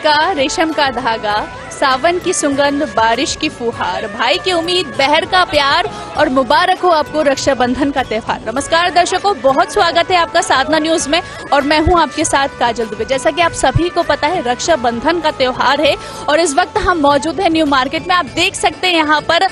टीका, रेशम का धागा, सावन की सुगंध, बारिश की फुहार, भाई की उम्मीद, बहर का प्यार और मुबारक हो आपको रक्षाबंधन का त्योहार। नमस्कार दर्शकों, बहुत स्वागत है आपका साधना न्यूज में और मैं हूं आपके साथ काजल दुबे। जैसा कि आप सभी को पता है रक्षाबंधन का त्योहार है और इस वक्त हम मौजूद है न्यू मार्केट में। आप देख सकते हैं यहाँ पर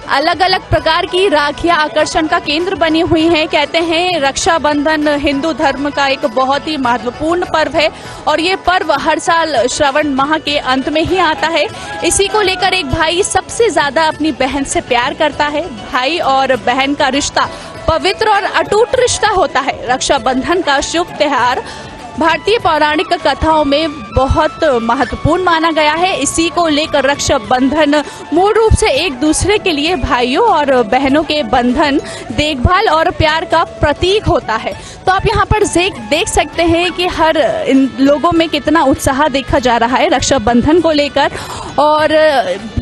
अलग अलग प्रकार की राखियां आकर्षण का केंद्र बनी हुई हैं। कहते हैं रक्षाबंधन हिंदू धर्म का एक बहुत ही महत्वपूर्ण पर्व है और ये पर्व हर साल श्रावण माह के अंत में ही आता है। इसी को लेकर एक भाई सबसे ज्यादा अपनी बहन से प्यार करता है। भाई और बहन का रिश्ता पवित्र और अटूट रिश्ता होता है। रक्षाबंधन का शुभ त्योहार भारतीय पौराणिक कथाओं में बहुत महत्वपूर्ण माना गया है। इसी को लेकर रक्षाबंधन मूल रूप से एक दूसरे के लिए भाइयों और बहनों के बंधन, देखभाल और प्यार का प्रतीक होता है। तो आप यहाँ पर देख सकते हैं कि हर इन लोगों में कितना उत्साह देखा जा रहा है रक्षाबंधन को लेकर। और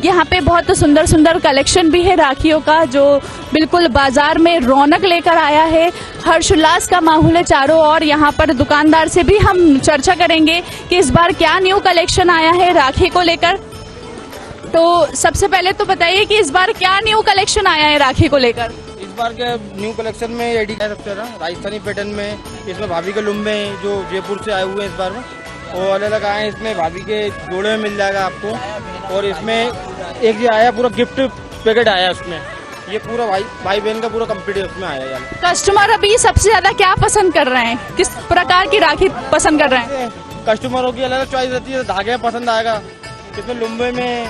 यहाँ पे बहुत सुंदर सुंदर कलेक्शन भी है राखियों का, जो बिल्कुल बाजार में रौनक लेकर आया है। हर्षोल्लास का माहौल है चारों ओर। यहाँ पर दुकानदार से भी हम चर्चा करेंगे कि इस बार क्या न्यू कलेक्शन आया है राखी को लेकर। तो सबसे पहले तो बताइए कि इस बार क्या न्यू कलेक्शन आया है राखी को लेकर। इस बार के न्यू कलेक्शन में एडी है सबसे ज्यादा राजस्थानी पैटर्न में। इसमें भाभी के लुम्बे जो जयपुर से आए हुए हैं इस बार में, वो अलग अलग आए हैं। इसमें भाभी के जोड़े में मिल जाएगा आपको। और इसमें एक ये आया पूरा गिफ्ट पैकेट आया उसमें, ये पूरा भाई बहन का पूरा कंप्लीट उसमें आया यार। कस्टमर अभी सबसे ज्यादा क्या पसंद कर रहे हैं, किस प्रकार की राखी पसंद कर रहे हैं? कस्टमरों की अलग अलग चॉइस रहती है, धागे पसंद आएगा। इसमें लुम्बे में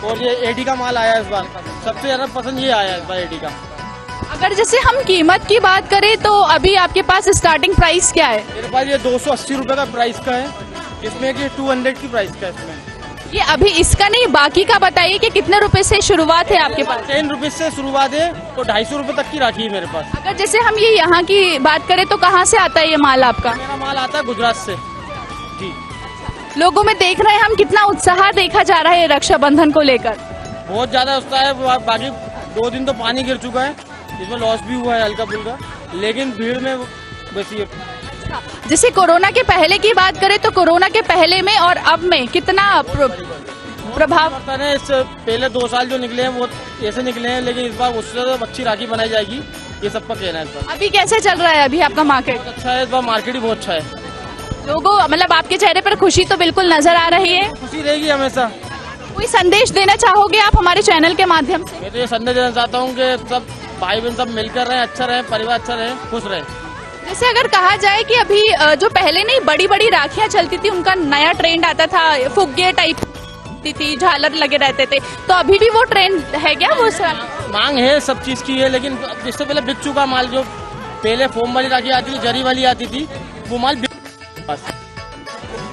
और ये एडी का माल आया इस बार, सबसे ज्यादा पसंद ये आया इस बार एडी का। अगर जैसे हम कीमत की बात करें तो अभी आपके पास स्टार्टिंग प्राइस क्या है? मेरे पास ये 280 रुपए का प्राइस का है। इसमें ये 200 की प्राइस का है। इसमें ये अभी इसका नहीं, बाकी का बताइए कि कितने रुपए से शुरुआत है आपके पास? 10 रुपए से शुरुआत है तो 250 रुपए तक की राखी है मेरे पास। अगर जैसे हम ये यहाँ की बात करें तो कहाँ से आता है ये माल आपका? मेरा माल आता है गुजरात से जी। लोगों में देख रहे हैं हम कितना उत्साह देखा जा रहा है रक्षाबंधन को लेकर। बहुत ज्यादा उत्साह है। बाकी 2 दिन तो पानी गिर चुका है, इसमें लॉस भी हुआ है हल्का फुल्का, लेकिन भीड़ में वैसी। जैसे कोरोना के पहले की बात करें तो कोरोना के पहले में और अब में कितना प्रभाव पड़ता है? इस पहले 2 साल जो निकले हैं वो ऐसे निकले हैं, लेकिन इस बार उससे ज्यादा अच्छी राखी बनाई जाएगी, ये सबका कहना है। इस बार अभी कैसे चल रहा है अभी आपका मार्केट? बहुत अच्छा है, इस बार मार्केट ही बहुत अच्छा है। लोगों मतलब आपके चेहरे पर खुशी तो बिल्कुल नजर आ रही है। खुशी रहेगी हमेशा। कोई संदेश देना चाहोगे आप हमारे चैनल के माध्यम से? मैं तो ये संदेश देना चाहता हूँ कि सब भाई बहन सब मिलकर रहे, अच्छा रहे, परिवार अच्छा रहे, खुश रहे। जैसे अगर कहा जाए कि अभी जो पहले नहीं बड़ी बड़ी राखियां चलती थी उनका नया ट्रेंड आता था, फुग्गे टाइप थी, झालर लगे रहते थे, तो अभी भी वो ट्रेंड है क्या? वो मांग है सब चीज की है, लेकिन इससे पहले बिक चुका माल। जो पहले फोम वाली राखी आती थी, जरी वाली आती थी, वो माल बस।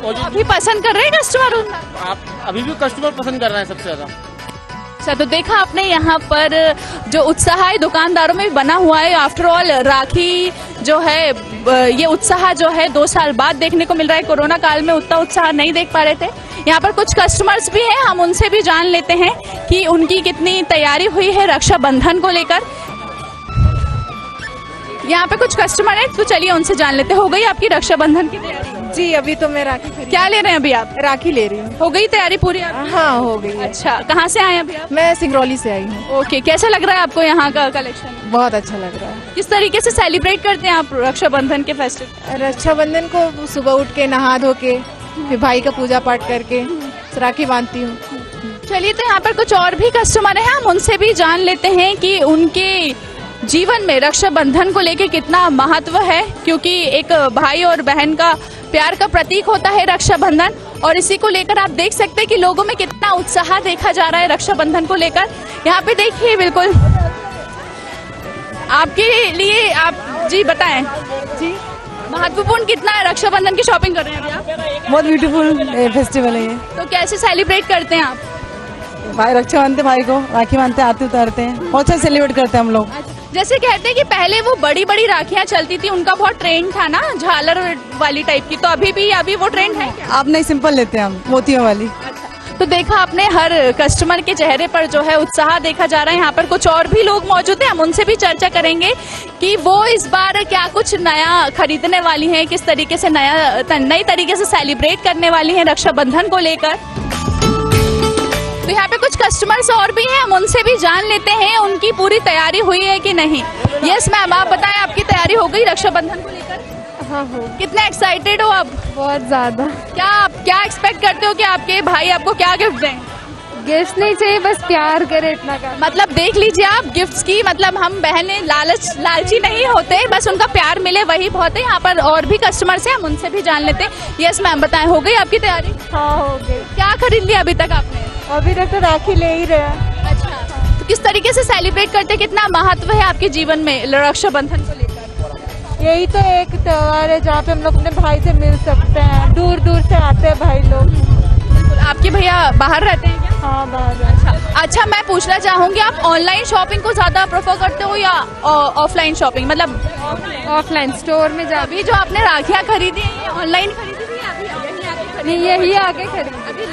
और जो अभी पसंद कर रहे हैं कस्टमर? आप अभी भी कस्टमर पसंद कर रहे हैं सबसे ज्यादा। अच्छा, तो देखा आपने यहाँ पर जो उत्साह है दुकानदारों में बना हुआ है। आफ्टर ऑल राखी जो है ये उत्साह जो है 2 साल बाद देखने को मिल रहा है। कोरोना काल में उतना उत्साह नहीं देख पा रहे थे। यहाँ पर कुछ कस्टमर्स भी हैं, हम उनसे भी जान लेते हैं कि उनकी कितनी तैयारी हुई है रक्षाबंधन को लेकर। यहाँ पे कुछ कस्टमर है तो चलिए उनसे जान लेते। हो गई आपकी रक्षाबंधन की तैयारी? जी अभी तो मैं राखी खरीद। क्या ले रहे हैं अभी आप? राखी ले रही हूँ। हो गई तैयारी पूरी आपकी? हाँ हो गई है। अच्छा, कहाँ से आए अभी आप? मैं सिंगरौली से आई हूँ। ओके, कैसा लग रहा है आपको यहाँ का कलेक्शन? बहुत अच्छा लग रहा है। किस तरीके से सेलिब्रेट करते हैं आप रक्षाबंधन के फेस्टिवल? रक्षाबंधन को सुबह उठ के नहा धो के फिर भाई का पूजा पाठ करके राखी बांधती हूँ। चलिए, तो यहाँ पर कुछ और भी कस्टमर हैं, हम उनसे भी जान लेते हैं कि उनके जीवन में रक्षाबंधन को लेके कितना महत्व है, क्योंकि एक भाई और बहन का प्यार का प्रतीक होता है रक्षाबंधन। और इसी को लेकर आप देख सकते हैं कि लोगों में कितना उत्साह देखा जा रहा है रक्षाबंधन को लेकर। यहाँ पे देखिए, बिल्कुल आपके लिए आप जी बताएं जी, महत्वपूर्ण कितना है रक्षाबंधन की शॉपिंग कर रहे हैं अभी आप? बहुत ब्यूटीफुल फेस्टिवल है ये। तो कैसे सेलिब्रेट करते हैं आप? भाई रक्षा बांधते, भाई को राखी बांधते, आरती उतारते हैं, बहुत अच्छा सेलिब्रेट करते हैं हम लोग। जैसे कहते हैं कि पहले वो बड़ी बड़ी राखियां चलती थी, उनका बहुत ट्रेंड था ना, झालर वाली टाइप की, तो अभी भी वो ट्रेंड है क्या? आप नहीं, सिंपल लेते हैं हम, मोतियों वाली। अच्छा, तो देखा आपने हर कस्टमर के चेहरे पर जो है उत्साह देखा जा रहा है। यहाँ पर कुछ और भी लोग मौजूद हैं, हम उनसे भी चर्चा करेंगे कि वो इस बार क्या कुछ नया खरीदने वाली हैं, किस तरीके से नई तरीके से सेलिब्रेट करने वाली हैं रक्षाबंधन को लेकर। तो यहाँ पे कुछ कस्टमर्स और भी हैं, हम उनसे भी जान लेते हैं उनकी पूरी तैयारी हुई है कि नहीं। यस मैम, आप बताएं आपकी तैयारी हो गई रक्षाबंधन को लेकर? हाँ हो, कितने एक्साइटेड हो आप? बहुत ज्यादा। क्या एक्सपेक्ट करते हो कि आपके भाई आपको क्या गिफ्ट दें? गिफ्ट नहीं चाहिए, बस प्यार करे इतना का। मतलब देख लीजिए आप, गिफ्ट्स की मतलब हम बहनें लालची नहीं होते, बस उनका प्यार मिले वही बहुत है। यहाँ पर और भी कस्टमर्स हैं, हम उनसे भी जान लेते हैं। यस मैम, बताएं हो गई आपकी तैयारी? हाँ हो गई। क्या खरीद लिया अभी तक आपने? अभी तक तो राखी ले ही रहे। अच्छा, तो किस तरीके से सेलिब्रेट करते, कितना महत्व है आपके जीवन में रक्षाबंधन को लेकर? यही तो एक त्योहार है जहाँ पे हम लोग अपने भाई से मिल सकते हैं, दूर दूर से आते हैं भाई लोग। बिल्कुल। आपके भैया बाहर रहते हैं क्या? हाँ बाहर। अच्छा, मैं पूछना चाहूंगी आप ऑनलाइन शॉपिंग को ज्यादा प्रेफर करते हो या ऑफलाइन शॉपिंग, मतलब ऑफलाइन स्टोर में जा। अभी जो आपने राखियां खरीदी है, ये ऑनलाइन खरीदी थी या अभी यही आगे खरीद? अभी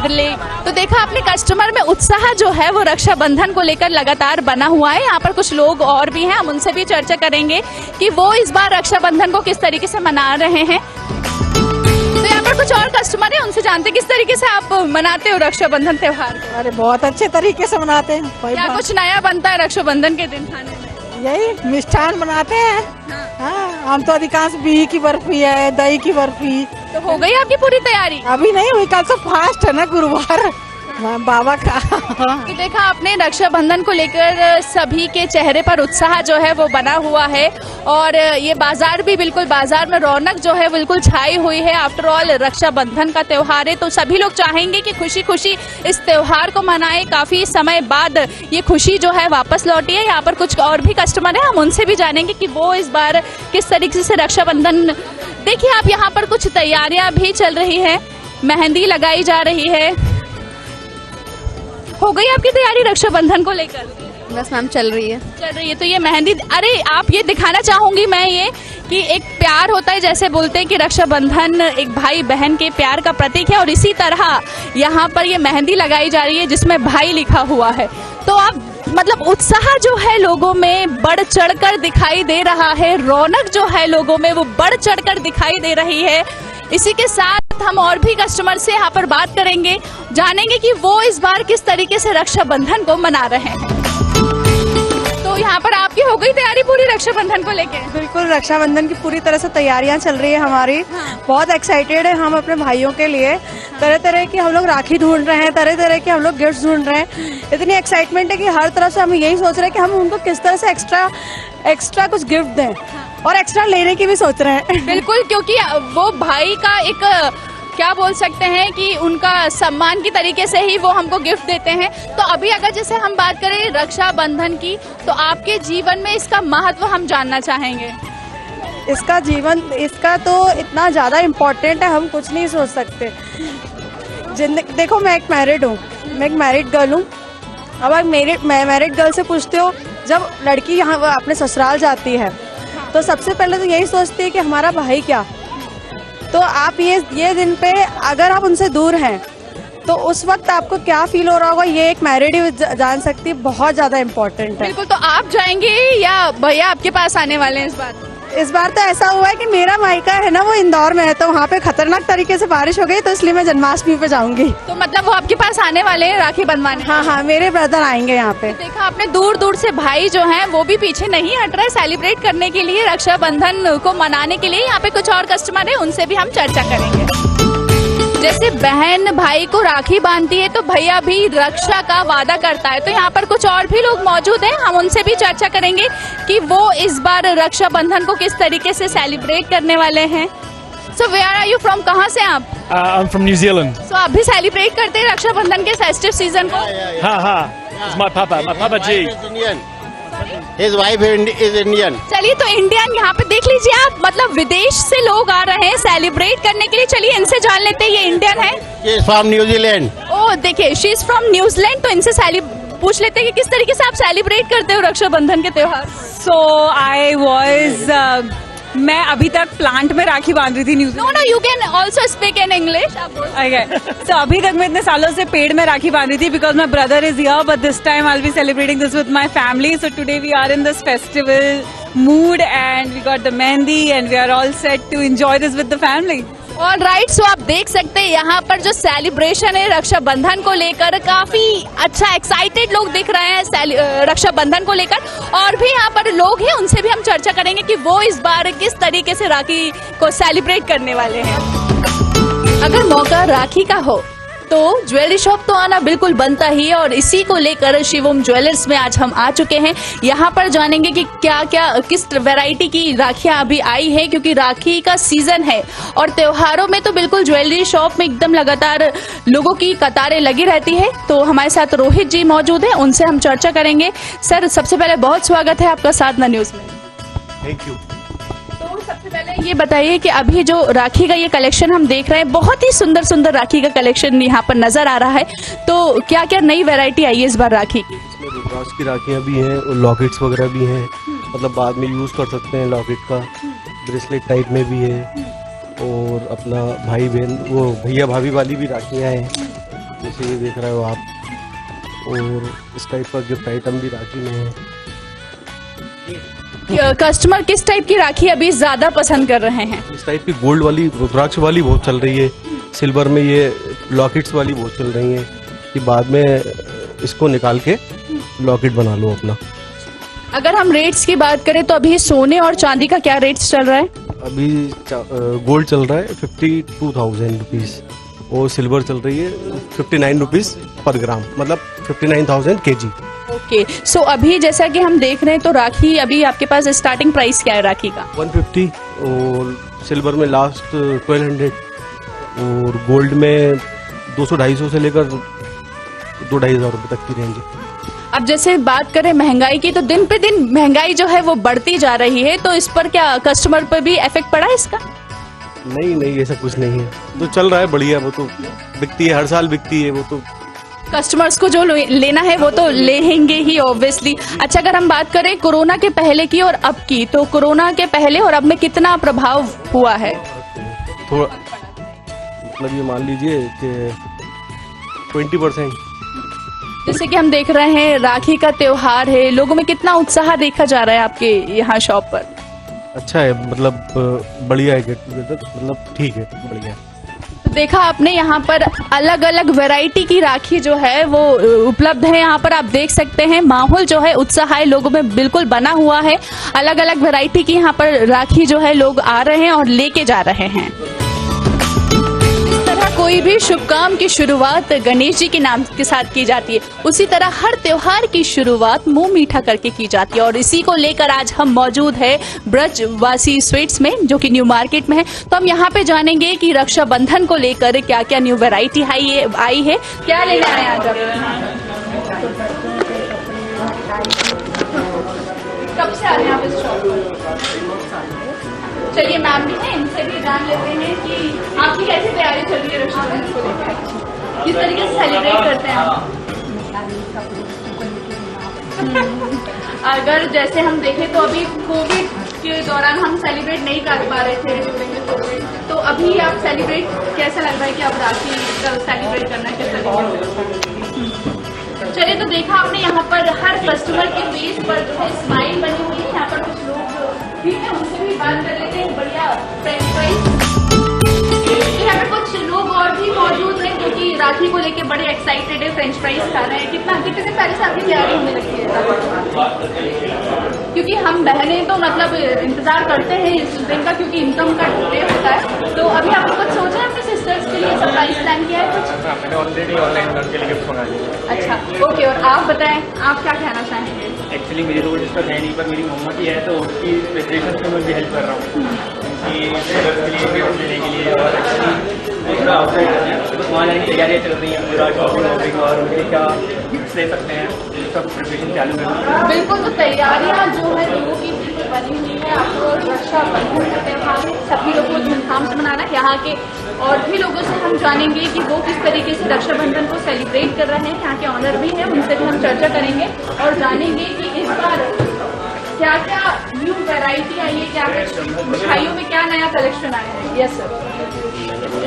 ले। तो देखा आपने कस्टमर में उत्साह जो है वो रक्षाबंधन को लेकर लगातार बना हुआ है। यहाँ पर कुछ लोग और भी हैं, हम उनसे भी चर्चा करेंगे कि वो इस बार रक्षाबंधन को किस तरीके से मना रहे हैं। तो यहाँ पर कुछ और कस्टमर है, उनसे जानते किस तरीके से आप मनाते हो रक्षाबंधन त्योहार? अरे बहुत अच्छे तरीके से मनाते हैं। क्या कुछ नया बनता है रक्षाबंधन के दिन खाने में? यही मिष्ठान बनाते हैं। हाँ, हम तो अधिकांश बिही की बर्फी है, दही की बर्फी। तो हो गई आपकी पूरी तैयारी? अभी नहीं हुई, कल से फास्ट है ना, गुरुवार बाबा का। तो देखा आपने रक्षाबंधन को लेकर सभी के चेहरे पर उत्साह जो है वो बना हुआ है और ये बाजार भी बिल्कुल, बाजार में रौनक जो है बिल्कुल छाई हुई है। आफ्टर ऑल रक्षाबंधन का त्योहार है, तो सभी लोग चाहेंगे कि खुशी खुशी इस त्योहार को मनाएं। काफी समय बाद ये खुशी जो है वापस लौटी है। यहाँ पर कुछ और भी कस्टमर है, हम उनसे भी जानेंगे कि वो इस बार किस तरीके से रक्षाबंधन। देखिए आप, यहाँ पर कुछ तैयारियां भी चल रही है, मेहंदी लगाई जा रही है। हो गई आपकी तैयारी रक्षाबंधन को लेकर? बस मैम चल रही है। तो ये मेहंदी, अरे आप ये दिखाना चाहूंगी मैं ये कि एक प्यार होता है, जैसे बोलते हैं कि रक्षाबंधन एक भाई बहन के प्यार का प्रतीक है, और इसी तरह यहाँ पर ये मेहंदी लगाई जा रही है जिसमें भाई लिखा हुआ है। तो आप मतलब उत्साह जो है लोगों में बढ़ चढ़कर दिखाई दे रहा है, रौनक जो है लोगों में वो बढ़ चढ़कर दिखाई दे रही है। इसी के साथ हम और भी कस्टमर से यहाँ पर बात करेंगे, जानेंगे कि वो इस बार किस तरीके से रक्षाबंधन को मना रहे हैं। तो यहाँ पर आपकी हो गई तैयारी पूरी रक्षाबंधन को लेके? बिल्कुल, रक्षाबंधन की पूरी तरह से तैयारियां चल रही है हमारी। हाँ। बहुत एक्साइटेड है हम अपने भाइयों के लिए। तरह तरह की हम लोग राखी ढूंढ रहे हैं, तरह तरह के हम लोग गिफ्ट ढूंढ रहे हैं। इतनी एक्साइटमेंट है कि हर तरफ से हम यही सोच रहे हैं कि हम उनको किस तरह से एक्स्ट्रा कुछ गिफ्ट दें, और एक्स्ट्रा लेने की भी सोच रहे हैं। बिल्कुल, क्योंकि वो भाई का एक क्या बोल सकते हैं कि उनका सम्मान की तरीके से ही वो हमको गिफ्ट देते हैं। तो अभी अगर जैसे हम बात करें रक्षाबंधन की, तो आपके जीवन में इसका महत्व हम जानना चाहेंगे। इसका तो इतना ज़्यादा इम्पोर्टेंट है, हम कुछ नहीं सोच सकते। देखो, मैं एक मैरिड हूँ, मैं एक मैरिड गर्ल हूँ। अब आप मैरिड गर्ल से पूछते हो, जब लड़की यहाँ अपने ससुराल जाती है तो सबसे पहले तो यही सोचती है कि हमारा भाई क्या। तो आप ये दिन पे अगर आप उनसे दूर हैं तो उस वक्त आपको क्या फील हो रहा होगा, ये एक मैरिड ही जान सकती है। बहुत ज़्यादा इम्पोर्टेंट है। बिल्कुल। तो आप जाएंगे या भैया आपके पास आने वाले हैं इस बार? तो ऐसा हुआ है कि मेरा मायका है ना वो इंदौर में है, तो वहाँ पे खतरनाक तरीके से बारिश हो गई, तो इसलिए मैं जन्माष्टमी पे जाऊंगी। तो मतलब वो आपके पास आने वाले हैं राखी बंधवाने? हाँ, मेरे ब्रदर आएंगे यहाँ पे। देखा आपने, दूर दूर से भाई जो हैं वो भी पीछे नहीं हट रहे सेलिब्रेट करने के लिए, रक्षाबंधन को मनाने के लिए। यहाँ पे कुछ और कस्टमर है, उनसे भी हम चर्चा करेंगे। जैसे बहन भाई को राखी बांधती है तो भैया भी रक्षा का वादा करता है। तो यहाँ पर कुछ और भी लोग मौजूद हैं, हम उनसे भी चर्चा करेंगे कि वो इस बार रक्षाबंधन को किस तरीके से सेलिब्रेट करने वाले हैं। So where are you from, कहाँ से आप? I'm from New Zealand. सो आप भी सेलिब्रेट करते हैं रक्षाबंधन के फेस्टिव सीजन को? It's my Papa G. His wife is Indian. चलिए, तो इंडियन यहाँ पे देख लीजिए आप, मतलब विदेश से लोग आ रहे हैं सेलिब्रेट करने के लिए। चलिए इनसे जान लेते हैं, ये इंडियन है? She is from New Zealand. ओह, देखिए शी इज फ्रॉम न्यूजीलैंड। तो इनसे पूछ लेते हैं कि किस तरीके से आप सेलिब्रेट करते हो रक्षाबंधन के त्योहार? So I was मैं अभी तक प्लांट में राखी बांध रही थी New Zealand. No no, you can also speak in English. So अभी तक मैं इतने सालों से पेड़ में राखी बांध रही थी because my brother is here, but this time I will be celebrating this with my family. So today we are in this festival mood and we got the mehndi and we are all set to enjoy this with the family. और right, so आप देख सकते हैं यहाँ पर जो celebration है रक्षाबंधन को लेकर, काफी अच्छा एक्साइटेड लोग दिख रहे हैं रक्षाबंधन को लेकर। और भी यहाँ पर लोग हैं, उनसे भी हम चर्चा करेंगे कि वो इस बार किस तरीके से राखी को सेलिब्रेट करने वाले हैं। अगर मौका राखी का हो तो ज्वेलरी शॉप तो आना बिल्कुल बनता ही है, और इसी को लेकर शिवम ज्वेलर्स में आज हम आ चुके हैं। यहाँ पर जानेंगे कि क्या क्या किस वैरायटी की राखियां अभी आई है, क्योंकि राखी का सीजन है और त्योहारों में तो बिल्कुल ज्वेलरी शॉप में एकदम लगातार लोगों की कतारें लगी रहती है। तो हमारे साथ रोहित जी मौजूद है, उनसे हम चर्चा करेंगे। सर, सबसे पहले बहुत स्वागत है आपका साधना न्यूज में। Thank you. तो सबसे पहले ये बताइए कि अभी जो राखी का ये कलेक्शन हम देख रहे हैं, बहुत ही सुंदर सुंदर राखी का कलेक्शन यहाँ पर नजर आ रहा है, तो क्या क्या नई वैरायटी आई है इस बार राखी की? इसमें रुद्राक्ष की राखियाँ भी हैं और लॉकेट्स वगैरह भी हैं, मतलब बाद में यूज़ कर सकते हैं। लॉकेट का ब्रेसलेट टाइप में भी है, और अपना भाई बहन वो भैया भाभी वाली भी राखियाँ हैं, जैसे ये देख रहे हो आप। और इस टाइप का गिफ्ट आइटम भी राखी में है। कस्टमर किस टाइप की राखी अभी ज्यादा पसंद कर रहे हैं? इस टाइप की गोल्ड वाली रुद्राक्ष वाली बहुत चल रही है, सिल्वर में ये लॉकेट्स वाली बहुत चल रही हैं, कि बाद में इसको निकाल के लॉकेट बना लो अपना। अगर हम रेट्स की बात करें तो अभी सोने और चांदी का क्या रेट्स चल रहा है? अभी गोल्ड चल रहा है 52,000 रुपीज़, और सिल्वर चल रही है 59 रुपीज़ पर ग्राम, मतलब 59,000 kg। ओके, सो अभी जैसा कि हम देख रहे हैं तो राखी अभी आपके पास स्टार्टिंग प्राइस क्या है राखी का? 150, और सिल्वर में लास्ट 1200, और गोल्ड में 200-250 से लेकर 2-2,500 रुपये तक की रेंज है। अब जैसे बात करें महंगाई की, तो दिन पे दिन महंगाई जो है वो बढ़ती जा रही है, तो इस पर क्या कस्टमर पर भी इफेक्ट पड़ा है इसका? नहीं, ऐसा कुछ नहीं है, तो चल रहा है बढ़िया। वो तो बिकती है, हर साल बिकती है वो तो। कस्टमर्स को जो लेना है वो तो लेंगे ही ऑब्वियसली। अच्छा, अगर हम बात करें कोरोना के पहले की और अब की, तो कोरोना के पहले और अब में कितना प्रभाव हुआ है? थोड़ा, मतलब ये मान लीजिए कि 20%। जैसे कि हम देख रहे हैं राखी का त्योहार है, लोगों में कितना उत्साह देखा जा रहा है आपके यहाँ शॉप पर? अच्छा है, मतलब बढ़िया है, गेट टुगेदर, मतलब ठीक है, बढ़िया। तो देखा आपने यहाँ पर अलग अलग वैरायटी की राखी जो है वो उपलब्ध है। यहाँ पर आप देख सकते हैं माहौल जो है उत्साह है लोगों में बिल्कुल बना हुआ है। अलग अलग वैरायटी की यहाँ पर राखी जो है लोग आ रहे हैं और लेके जा रहे हैं। कोई भी शुभ काम की शुरुआत गणेश जी के नाम के साथ की जाती है, उसी तरह हर त्योहार की शुरुआत मुंह मीठा करके की जाती है, और इसी को लेकर आज हम मौजूद है ब्रजवासी स्वीट्स में, जो कि न्यू मार्केट में है। तो हम यहाँ पे जानेंगे कि रक्षाबंधन को लेकर क्या क्या न्यू वैरायटी आई है, क्या लेने आए आज आप? कब से आ रहे हैं आप इस शॉप पर? चलिए मैम भी हैं, इनसे भी जान लेते हैं कि आपकी कैसी तैयारी चल रही है रक्षाबंधन को लेकर, किस तरीके से सेलिब्रेट करते हैं आप? अगर जैसे हम देखें तो अभी कोविड के दौरान हम सेलिब्रेट नहीं कर पा रहे थे ड्यूरिंग कोविड, तो अभी आप सेलिब्रेट कैसा लग रहा है कि आप राखी सेलिब्रेट करना किस तरीके? चलिए, तो देखा आपने यहाँ पर हर कस्टमर के फेस पर जो है स्माइल बनी हुई है। यहाँ पर कुछ लोग भी हैं, उनसे भी बात कर लेते हैं। बढ़िया फ्रेंच फ्राइज, यहाँ पे कुछ लोग और भी मौजूद हैं क्योंकि राखी को लेके बड़े एक्साइटेड है, फ्रेंच फ्राइज खा रहे हैं। कितने दिन पहले से आपकी तैयारी होने लगती है? क्योंकि हम बहनें तो मतलब इंतजार करते हैं इस दिन का, क्योंकि इनकम का डे होता है। तो अभी आपने कुछ सोचा है अपने सिस्टर्स के लिए, सरप्राइज प्लान किया है कुछ? मैंने ऑलरेडी ऑनलाइन उनके लिए गिफ्ट मंगा लिया। अच्छा, ओके, और आप बताएं आप क्या कहना चाहेंगे? एक्चुअली मेरी तो डिस्टर्ब है नहीं, पर मेरी मम्मा की है, तो उसकी प्रिपरेशन में मैं भी हेल्प कर रहा हूँ उनकी गिफ्ट लेने के लिए। और दूसरा आउटसाइड वहाँ जाने की तैयारियाँ चल रही हैं, पूरा शॉपिंग वॉपिंग, और उनके क्या गिफ्ट ले सकते हैं, सब प्रिपरेशन चालू है। बिल्कुल, तो तैयारियाँ जो है लोगों की बनी हुई है। आपको रक्षाबंधन का त्यौहार है, सभी लोग को धूमधाम से मनाना है। यहाँ के और भी लोगों से हम जानेंगे कि वो किस तरीके से रक्षाबंधन को सेलिब्रेट कर रहे हैं। यहाँ के ऑनर भी हैं, उनसे भी हम चर्चा करेंगे और जानेंगे कि इस बार क्या क्या न्यू वैरायटी आई है, क्या मिठाइयों में क्या नया कलेक्शन आया है? Yes sir.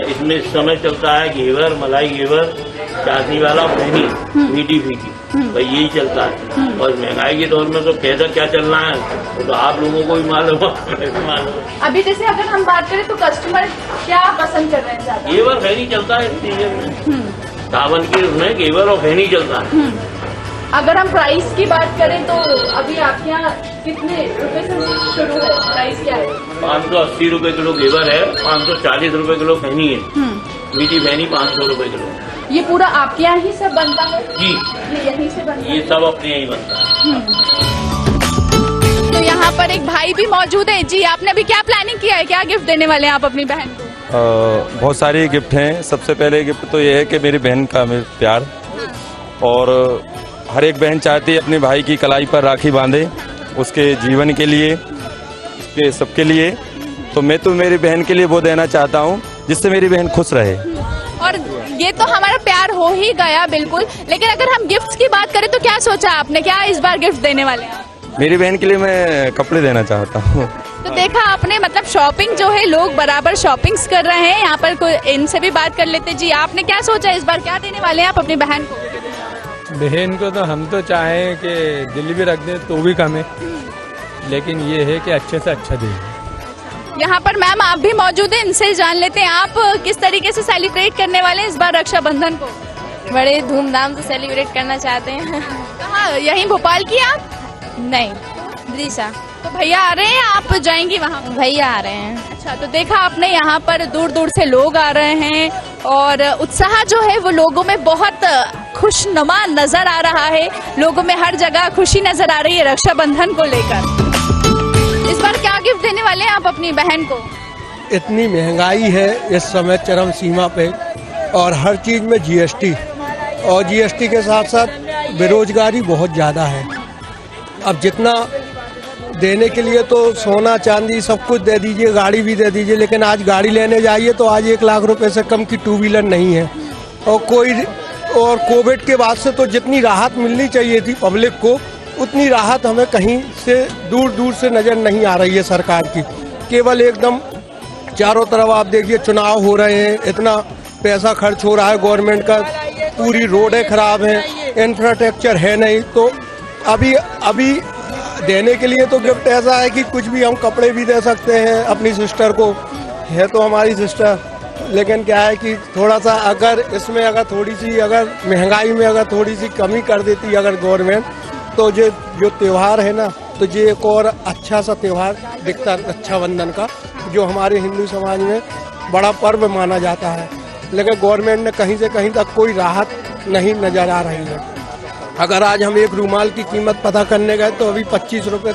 इसमें इस समय चलता है घेवर, मलाई घेवर, चाशनी वाला, फैनी, मीठी फीकी, भाई यही चलता है। और महंगाई के दौर में तो कैसा क्या चल रहा है वो तो आप लोगों को भी मालूम है। अभी जैसे अगर हम बात करें तो कस्टमर क्या पसंद कर रहे हैं ज्यादा? घेवर फैनी चलता है इस सीजन में, सावन के उसमें घेवर और फैनी चलता है। अगर हम प्राइस की बात करें तो अभी आपके यहाँ कितने रुपए से शुरू है? प्राइस क्या है? 580 रुपए किलो घेवर है, 540 रुपए किलो फैनी है, मीठी फैनी 500 रुपए किलो। ये पूरा आपके यहाँ ही सब बनता है? जी, ये यहीं से बनता है? ये सब अपने यहीं बनता है। तो यहाँ पर एक भाई भी मौजूद है। जी, आपने अभी क्या प्लानिंग किया है, क्या गिफ्ट देने वाले हैं आप अपनी बहन को? बहुत सारे गिफ्ट हैं। सबसे पहले गिफ्ट तो ये है कि मेरी बहन का मेरे प्यार, और हर एक बहन चाहती है अपने भाई की कलाई पर राखी बांधे, उसके जीवन के लिए, उसके सबके लिए। तो मैं तो मेरी बहन के लिए वो देना चाहता हूँ जिससे मेरी बहन खुश रहे। और ये तो हमारा प्यार हो ही गया बिल्कुल, लेकिन अगर हम गिफ्ट्स की बात करें तो क्या सोचा आपने, क्या इस बार गिफ्ट देने वाले हैं? मेरी बहन के लिए मैं कपड़े देना चाहता हूँ। तो देखा आपने, मतलब शॉपिंग जो है, लोग बराबर शॉपिंग्स कर रहे हैं। यहाँ पर कोई इनसे भी बात कर लेते। जी, आपने क्या सोचा इस बार, क्या देने वाले हैं आप अपनी बहन को? बहन को तो हम तो चाहें कि दिल भी रख दें तो भी कम है, लेकिन ये है कि अच्छे से अच्छा दें। यहाँ पर मैम आप भी मौजूद हैं, इनसे जान लेते हैं आप किस तरीके से सेलिब्रेट करने वाले हैं इस बार रक्षाबंधन को? बड़े धूमधाम से सेलिब्रेट करना चाहते हैं। कहाँ, यहीं भोपाल की आप? नहीं, विदिशा। तो भैया आ रहे हैं, आप जाएंगी वहाँ? भैया आ रहे हैं। अच्छा, तो देखा आपने यहाँ पर दूर दूर से लोग आ रहे हैं और उत्साह जो है वो लोगों में बहुत खुशनुमा नजर आ रहा है। लोगों में हर जगह खुशी नजर आ रही है रक्षाबंधन को लेकर। इस बार क्या गिफ्ट देने वाले हैं आप अपनी बहन को? इतनी महंगाई है इस समय चरम सीमा पे, और हर चीज़ में जीएसटी, और जीएसटी के साथ साथ बेरोजगारी बहुत ज़्यादा है। अब जितना देने के लिए तो सोना चांदी सब कुछ दे दीजिए, गाड़ी भी दे दीजिए, लेकिन आज गाड़ी लेने जाइए तो आज 1 लाख रुपए से कम की 2 व्हीलर नहीं है। और कोविड के बाद से तो जितनी राहत मिलनी चाहिए थी पब्लिक को, उतनी राहत हमें कहीं से दूर दूर से नज़र नहीं आ रही है सरकार की। केवल एकदम चारों तरफ आप देखिए चुनाव हो रहे हैं, इतना पैसा खर्च हो रहा है गवर्नमेंट का, पूरी रोडें खराब हैं, इंफ्रास्ट्रक्चर है नहीं। तो अभी देने के लिए तो गिफ्ट ऐसा है कि कुछ भी, हम कपड़े भी दे सकते हैं अपनी सिस्टर को, है तो हमारी सिस्टर, लेकिन क्या है कि थोड़ा सा अगर इसमें अगर थोड़ी सी अगर महंगाई में अगर थोड़ी सी कमी कर देती अगर गवर्नमेंट, तो जो त्यौहार है ना, तो ये एक और अच्छा सा त्यौहार दिखता रक्षाबंधन का, जो हमारे हिंदू समाज में बड़ा पर्व माना जाता है। लेकिन गवर्नमेंट ने कहीं से कहीं तक कोई राहत नहीं नज़र आ रही है। अगर आज हम एक रूमाल की कीमत पता करने गए तो अभी 25 रुपये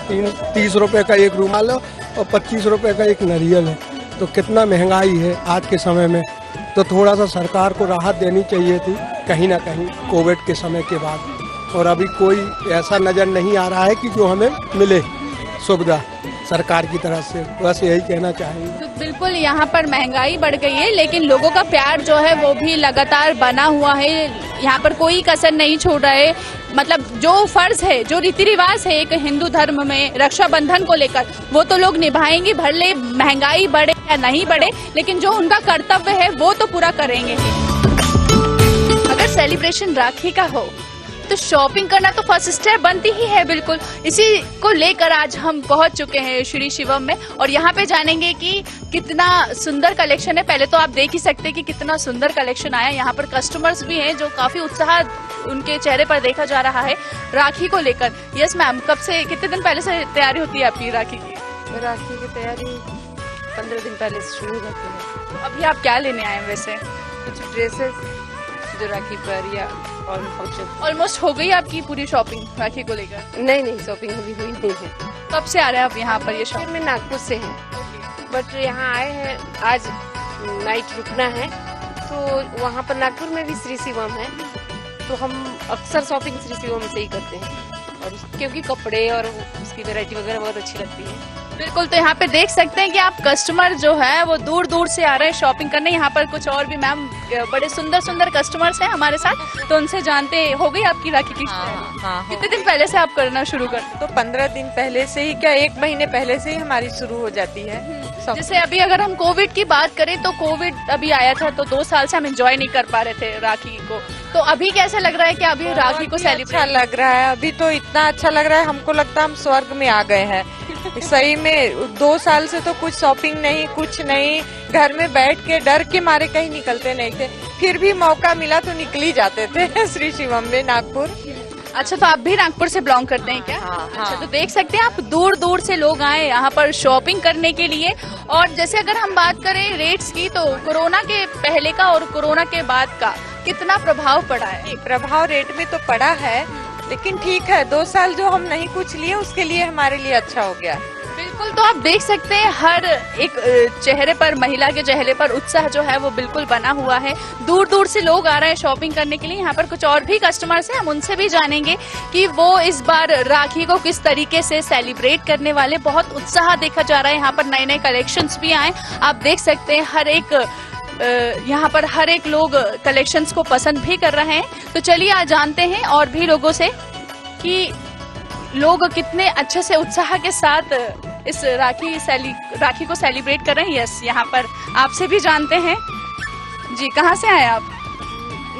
30 रुपये का एक रूमाल है और 25 रुपये का एक नारियल है। तो कितना महंगाई है आज के समय में। तो थोड़ा सा सरकार को राहत देनी चाहिए थी कहीं ना कहीं कोविड के समय के बाद, और अभी कोई ऐसा नज़र नहीं आ रहा है कि जो हमें मिले सुविधा सरकार की तरफ से। बस यही कहना चाहेंगे। तो बिल्कुल यहाँ पर महंगाई बढ़ गई है, लेकिन लोगों का प्यार जो है वो भी लगातार बना हुआ है। यहाँ पर कोई कसर नहीं छोड़ रहा है। मतलब जो फर्ज है, जो रीति रिवाज है एक हिंदू धर्म में रक्षाबंधन को लेकर, वो तो लोग निभाएंगे, भले महंगाई बढ़े या नहीं बढ़े, लेकिन जो उनका कर्तव्य है वो तो पूरा करेंगे ही। अगर सेलिब्रेशन राखी का हो तो शॉपिंग करना तो फर्स्ट स्टेप बनती ही है। बिल्कुल इसी को लेकर आज हम पहुंच चुके हैं श्री शिवम में, और यहाँ पे जानेंगे कि कितना सुंदर कलेक्शन है। पहले तो आप देख ही सकते हैं कि कितना सुंदर कलेक्शन आया। यहाँ पर कस्टमर्स भी हैं जो काफी उत्साह उनके चेहरे पर देखा जा रहा है राखी को लेकर। यस मैम, कब से, कितने दिन पहले से तैयारी होती है आपकी राखी की? राखी की तैयारी 15 दिन पहले से शुरू होती है। तो अभी आप क्या लेने आए हैं वैसे? कुछ ड्रेसेस जो राखी पर या और फंक्शन। ऑलमोस्ट हो गई आपकी पूरी शॉपिंग राखी को लेकर? नहीं, शॉपिंग अभी हुई नहीं है। कब से आ रहे हैं आप यहाँ पर? ये शॉपिंग मैं नागपुर से हैं, बट यहाँ आए हैं, आज नाइट रुकना है। तो वहाँ पर नागपुर में भी श्री शिवम है, तो हम अक्सर शॉपिंग श्री शिवम से ही करते हैं, और क्योंकि कपड़े और उसकी वैरायटी वगैरह बहुत अच्छी लगती है। बिल्कुल, तो यहाँ पे देख सकते हैं कि आप कस्टमर जो है वो दूर दूर से आ रहे हैं शॉपिंग करने। यहाँ पर कुछ और भी मैम बड़े सुंदर सुंदर कस्टमर्स हैं हमारे साथ, तो उनसे जानते हो गई आपकी राखी की? हाँ। कितने दिन पहले से आप करना शुरू कर? तो 15 दिन पहले से ही, क्या 1 महीने पहले से ही हमारी शुरू हो जाती है। जैसे अभी अगर हम कोविड की बात करें तो कोविड अभी आया था, तो 2 साल से हम एंजॉय नहीं कर पा रहे थे राखी को, तो अभी कैसा लग रहा है कि अभी राखी को सेलिब्रेट? अच्छा लग रहा है, अभी तो इतना अच्छा लग रहा है, हमको लगता है हम स्वर्ग में आ गए हैं। सही में 2 साल से तो कुछ शॉपिंग नहीं, कुछ नहीं, घर में बैठ के डर के मारे कहीं निकलते नहीं थे, फिर भी मौका मिला तो निकल ही जाते थे श्री शिवम में, नागपुर। अच्छा, तो आप भी नागपुर से बिलोंग करते हैं क्या? हाँ। अच्छा, तो देख सकते हैं आप दूर दूर से लोग आए यहाँ पर शॉपिंग करने के लिए। और जैसे अगर हम बात करें रेट्स की, तो कोरोना के पहले का और कोरोना के बाद का कितना प्रभाव पड़ा है? प्रभाव रेट में तो पड़ा है, लेकिन ठीक है, 2 साल जो हम नहीं कुछ लिए उसके लिए हमारे लिए अच्छा हो गया। बिल्कुल, तो आप देख सकते हैं हर एक चेहरे पर, महिला के चेहरे पर उत्साह जो है वो बिल्कुल बना हुआ है। दूर दूर से लोग आ रहे हैं शॉपिंग करने के लिए। यहाँ पर कुछ और भी कस्टमर्स हैं, हम उनसे भी जानेंगे कि वो इस बार राखी को किस तरीके से सेलिब्रेट करने वाले। बहुत उत्साह देखा जा रहा है, यहाँ पर नए नए कलेक्शंस भी आए, आप देख सकते हैं। यहाँ पर हर एक लोग कलेक्शंस को पसंद भी कर रहे हैं। तो चलिए आज जानते हैं और भी लोगों से कि लोग कितने अच्छे से उत्साह के साथ इस राखी को सेलिब्रेट कर रहे हैं। यस, यहाँ पर आपसे भी जानते हैं। जी, कहाँ से आए आप?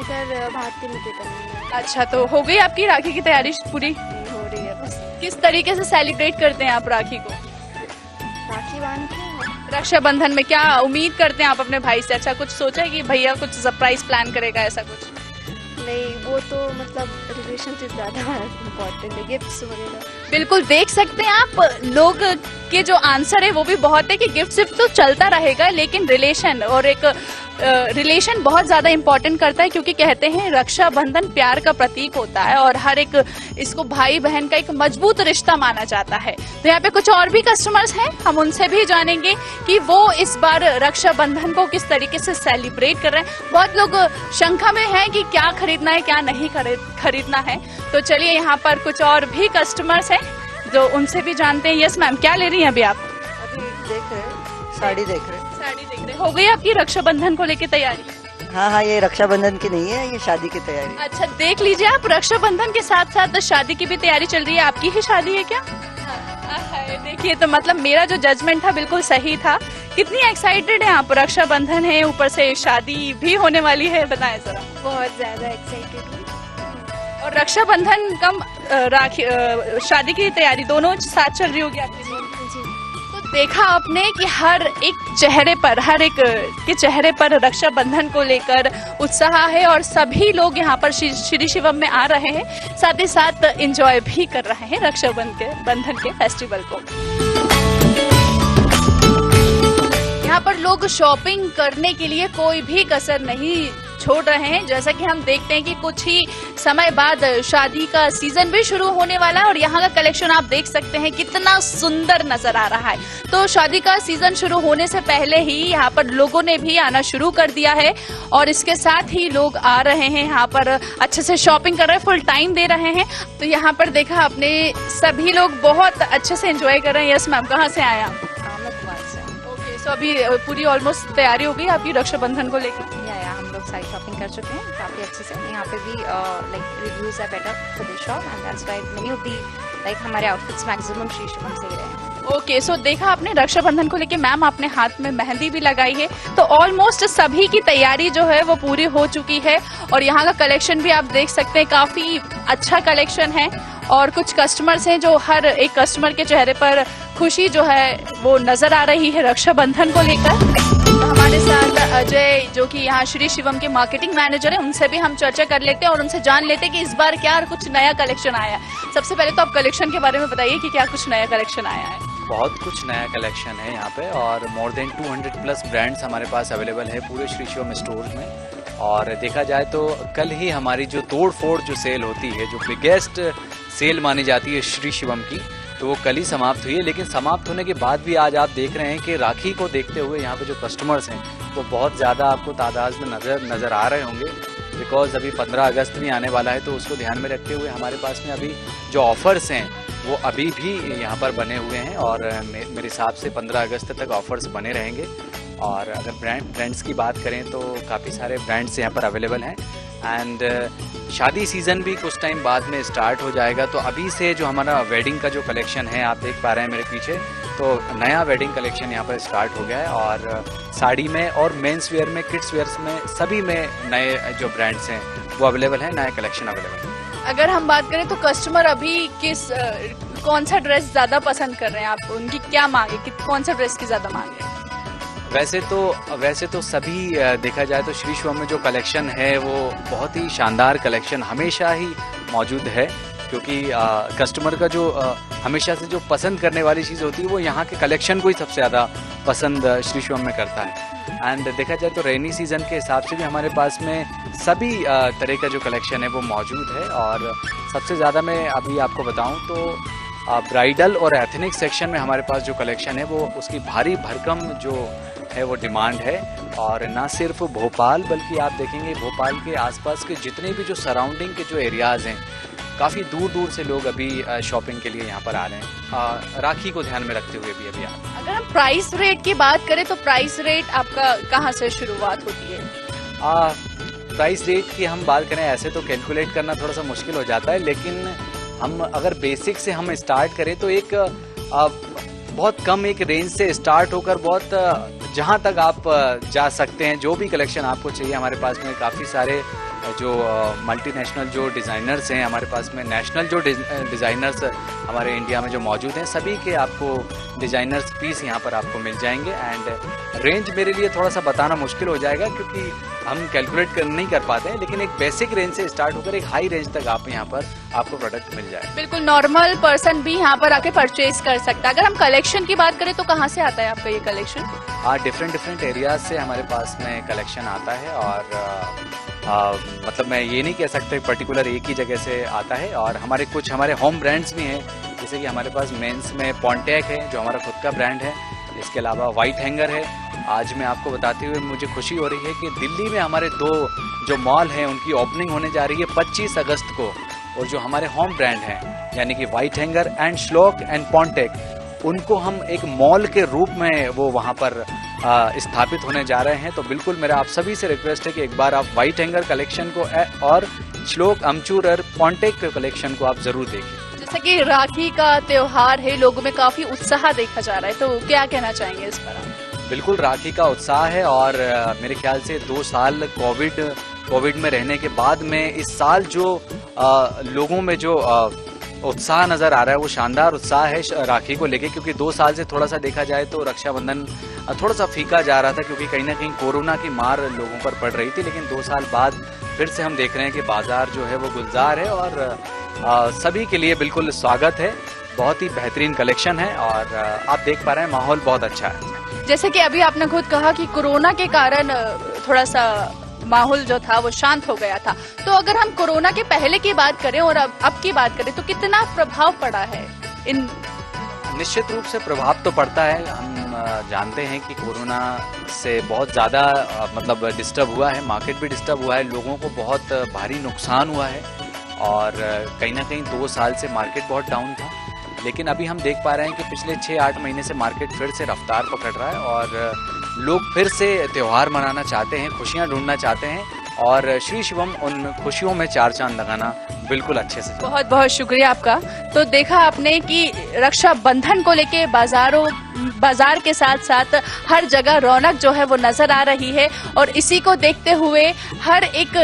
इधर भारतीय निकेतन। अच्छा, तो हो गई आपकी राखी की तैयारी पूरी? हो रही है बस। किस तरीके से सेलिब्रेट करते हैं आप राखी को? राखी बांध के रक्षाबंधन में क्या उम्मीद करते हैं आप अपने भाई से? अच्छा, कुछ सोचा है कि भैया कुछ सरप्राइज प्लान करेगा, ऐसा कुछ? नहीं, वो तो मतलब रिलेशनशिप ज्यादा इम्पोर्टेंट है, गिफ्ट्स वगैरह। बिल्कुल, देख सकते हैं आप लोग के जो आंसर है वो भी बहुत है कि गिफ्ट सिर्फ तो चलता रहेगा, लेकिन रिलेशन और एक रिलेशन बहुत ज्यादा इम्पोर्टेंट करता है, क्योंकि कहते हैं रक्षाबंधन प्यार का प्रतीक होता है और हर एक इसको भाई बहन का एक मजबूत रिश्ता माना जाता है। तो यहाँ पे कुछ और भी कस्टमर्स हैं, हम उनसे भी जानेंगे कि वो इस बार रक्षाबंधन को किस तरीके से सेलिब्रेट कर रहे हैं। बहुत लोग शंका में हैं कि क्या खरीदना है, क्या नहीं खरीदना है। तो चलिए यहाँ पर कुछ और भी कस्टमर्स हैं जो उनसे भी जानते हैं। यस मैम, क्या ले रही हैं अभी आप? अभी देख रहे हैं, साड़ी देख रहे हैं। साड़ी देख रहे हैं। हो गई आपकी रक्षाबंधन को लेके तैयारी? हाँ, ये रक्षाबंधन की नहीं है, ये शादी की तैयारी। अच्छा, देख लीजिए आप, रक्षाबंधन के साथ साथ शादी की भी तैयारी चल रही है। आपकी ही शादी है क्या? देखिए, तो मतलब मेरा जो जजमेंट था बिल्कुल सही था। कितनी एक्साइटेड है आप? रक्षाबंधन है, ऊपर से शादी भी होने वाली है, बताएं जरा। बहुत ज्यादा एक्साइटेड हूँ। और रक्षाबंधन कम शादी की तैयारी दोनों साथ चल रही होगी आपकी? तो देखा आपने कि हर एक के चेहरे पर रक्षाबंधन को लेकर उत्साह है और सभी लोग यहाँ पर श्री शिवम में आ रहे हैं, साथ ही साथ एंजॉय भी कर रहे हैं रक्षाबंधन के फेस्टिवल को। यहाँ पर लोग शॉपिंग करने के लिए कोई भी कसर नहीं छोड़ रहे हैं। जैसा कि हम देखते हैं कि कुछ ही समय बाद शादी का सीजन भी शुरू होने वाला है और यहाँ का कलेक्शन आप देख सकते हैं कितना सुंदर नजर आ रहा है। तो शादी का सीजन शुरू होने से पहले ही यहाँ पर लोगों ने भी आना शुरू कर दिया है और इसके साथ ही लोग आ रहे हैं, यहाँ पर अच्छे से शॉपिंग कर रहे हैं, फुल टाइम दे रहे हैं। तो यहाँ पर देखा आपने, सभी लोग बहुत अच्छे से एंजॉय कर रहे हैं। यस मैम, कहाँ से आए आप? ओके, सो अभी पूरी ऑलमोस्ट तैयारी हो गई आपकी रक्षाबंधन को लेकर? हम लोग साइड शॉपिंग कर चुके हैं काफी अच्छे से। यहाँ पे भी लाइक रिव्यूज है better for this shop and that's why many of the like हमारे आउटफिट्स मैक्सिमम श्री शिवम से ही रहे हैं। ओके, सो देखा आपने रक्षाबंधन को लेके मैम आपने हाथ में मेहंदी भी लगाई है, तो ऑलमोस्ट सभी की तैयारी जो है वो पूरी हो चुकी है और यहाँ का कलेक्शन भी आप देख सकते हैं, काफी अच्छा कलेक्शन है और कुछ कस्टमर्स हैं जो हर एक कस्टमर के चेहरे पर खुशी जो है वो नजर आ रही है रक्षाबंधन को लेकर। तो हमारे साथ अजय जो कि यहाँ श्री शिवम के मार्केटिंग मैनेजर है, उनसे भी हम चर्चा कर लेते हैं और उनसे जान लेते हैं कि इस बार क्या कुछ नया कलेक्शन आया है। सबसे पहले तो आप कलेक्शन के बारे में बताइए कि क्या कुछ नया कलेक्शन आया है। बहुत कुछ नया कलेक्शन है यहाँ पे और मोर देन 200+ ब्रांड्स हमारे पास अवेलेबल है पूरे श्री शिवम स्टोर्स में। और देखा जाए तो कल ही हमारी जो तोड़ फोड़ जो सेल होती है, जो बिगेस्ट सेल मानी जाती है श्री शिवम की, तो वो कल ही समाप्त हुई है। लेकिन समाप्त होने के बाद भी आज आप देख रहे हैं कि राखी को देखते हुए यहाँ पे जो कस्टमर्स हैं वो बहुत ज़्यादा आपको तादाद में नज़र आ रहे होंगे, बिकॉज अभी 15 अगस्त भी आने वाला है, तो उसको ध्यान में रखते हुए हमारे पास में अभी जो ऑफर्स हैं वो अभी भी यहाँ पर बने हुए हैं और मेरे हिसाब से 15 अगस्त तक ऑफर्स बने रहेंगे। और अगर ब्रांड्स की बात करें तो काफ़ी सारे ब्रांड्स यहाँ पर अवेलेबल हैं एंड शादी सीज़न भी कुछ टाइम बाद में स्टार्ट हो जाएगा। तो अभी से जो हमारा वेडिंग का जो कलेक्शन है आप देख पा रहे हैं मेरे पीछे, तो नया वेडिंग कलेक्शन यहाँ पर स्टार्ट हो गया है और साड़ी में और मेंस वेयर में, किड्स वेयर्स में, सभी में नए जो ब्रांड्स हैं वो अवेलेबल हैं, नया कलेक्शन अवेलेबल है। अगर हम बात करें तो कस्टमर अभी कौन सा ड्रेस ज़्यादा पसंद कर रहे हैं, आप उनकी क्या मांग है, कौन सा ड्रेस की ज़्यादा मांग है? वैसे तो सभी देखा जाए तो श्री शिवम में जो कलेक्शन है वो बहुत ही शानदार कलेक्शन हमेशा ही मौजूद है, क्योंकि कस्टमर का जो हमेशा से जो पसंद करने वाली चीज़ होती है वो यहाँ के कलेक्शन को ही सबसे ज़्यादा पसंद श्री शिवम में करता है। एंड देखा जाए तो रेनी सीज़न के हिसाब से भी हमारे पास में सभी तरह का जो कलेक्शन है वो मौजूद है। और सबसे ज़्यादा मैं अभी आपको बताऊँ तो ब्राइडल और एथनिक सेक्शन में हमारे पास जो कलेक्शन है वो उसकी भारी भरकम जो है वो डिमांड है। और ना सिर्फ भोपाल बल्कि आप देखेंगे भोपाल के आसपास के जितने भी जो सराउंडिंग के जो एरियाज़ हैं काफ़ी दूर दूर से लोग अभी शॉपिंग के लिए यहाँ पर आ रहे हैं, राखी को ध्यान में रखते हुए भी अभी आ रहे हैं। अगर हम प्राइस रेट की बात करें तो प्राइस रेट आपका कहाँ से शुरुआत होती है? प्राइस रेट की हम बात करें ऐसे तो कैलकुलेट करना थोड़ा सा मुश्किल हो जाता है, लेकिन हम अगर बेसिक से हम स्टार्ट करें तो एक बहुत कम एक रेंज से स्टार्ट होकर बहुत जहाँ तक आप जा सकते हैं। जो भी कलेक्शन आपको चाहिए हमारे पास में काफ़ी सारे जो मल्टीनेशनल जो डिज़ाइनर्स हैं हमारे पास में, नेशनल जो डिज़ाइनर्स हमारे इंडिया में जो मौजूद हैं, सभी के आपको डिज़ाइनर्स पीस यहाँ पर आपको मिल जाएंगे। एंड रेंज मेरे लिए थोड़ा सा बताना मुश्किल हो जाएगा क्योंकि हम कैलकुलेट नहीं कर पाते हैं, लेकिन एक बेसिक रेंज से स्टार्ट होकर एक हाई रेंज तक आप यहाँ पर आपको प्रोडक्ट मिल जाए। बिल्कुल नॉर्मल पर्सन भी यहाँ पर आके परचेज कर सकता है। अगर हम कलेक्शन की बात करें तो कहाँ से आता है आपका ये कलेक्शन? डिफरेंट एरियाज से हमारे पास में कलेक्शन आता है और मतलब मैं ये नहीं कह सकता पर्टिकुलर एक ही जगह से आता है। और हमारे होम ब्रांड्स भी हैं, जैसे कि हमारे पास मेंस में पॉन्टेक है जो हमारा खुद का ब्रांड है, इसके अलावा वाइट हैंगर है। आज मैं आपको बताते हुए मुझे खुशी हो रही है कि दिल्ली में हमारे 2 जो मॉल हैं उनकी ओपनिंग होने जा रही है 25 अगस्त को, और जो हमारे होम ब्रांड हैं यानी कि वाइट हैंगर एंड श्लोक एंड पॉन्टेक, उनको हम एक मॉल के रूप में वो वहाँ पर स्थापित होने जा रहे हैं। तो बिल्कुल मेरा आप सभी से रिक्वेस्ट है कि एक बार आप वाइट हैंगर कलेक्शन को और श्लोक, अमचूर और पॉन्टेक के कलेक्शन को आप ज़रूर देखें। जैसा कि राखी का त्योहार है, लोगों में काफ़ी उत्साह देखा जा रहा है, तो क्या कहना चाहेंगे इस पर? बिल्कुल राखी का उत्साह है और मेरे ख्याल से 2 साल कोविड में रहने के बाद में इस साल जो लोगों में जो उत्साह नज़र आ रहा है वो शानदार उत्साह है राखी को लेके, क्योंकि 2 साल से थोड़ा सा देखा जाए तो रक्षाबंधन थोड़ा सा फीका जा रहा था क्योंकि कहीं ना कहीं कोरोना की मार लोगों पर पड़ रही थी। लेकिन 2 साल बाद फिर से हम देख रहे हैं कि बाज़ार जो है वो गुलजार है और सभी के लिए बिल्कुल स्वागत है। बहुत ही बेहतरीन कलेक्शन है और आप देख पा रहे हैं माहौल बहुत अच्छा है। जैसे कि अभी आपने खुद कहा कि कोरोना के कारण थोड़ा सा माहौल जो था वो शांत हो गया था, तो अगर हम कोरोना के पहले की बात करें और अब की बात करें तो कितना प्रभाव पड़ा है इन? निश्चित रूप से प्रभाव तो पड़ता है। हम जानते हैं कि कोरोना से बहुत ज़्यादा मतलब डिस्टर्ब हुआ है, मार्केट भी डिस्टर्ब हुआ है, लोगों को बहुत भारी नुकसान हुआ है और कहीं ना कहीं 2 साल से मार्केट बहुत डाउन था। लेकिन अभी हम देख पा रहे हैं कि पिछले 6-8 महीने से मार्केट फिर से रफ्तार पकड़ रहा है और लोग फिर से त्यौहार मनाना चाहते हैं, खुशियां ढूंढना चाहते हैं और श्री शिवम उन खुशियों में 4 चांद लगाना बिल्कुल अच्छे से। बहुत बहुत शुक्रिया आपका। तो देखा आपने कि रक्षाबंधन को लेके बाजार के साथ साथ हर जगह रौनक जो है वो नजर आ रही है और इसी को देखते हुए हर एक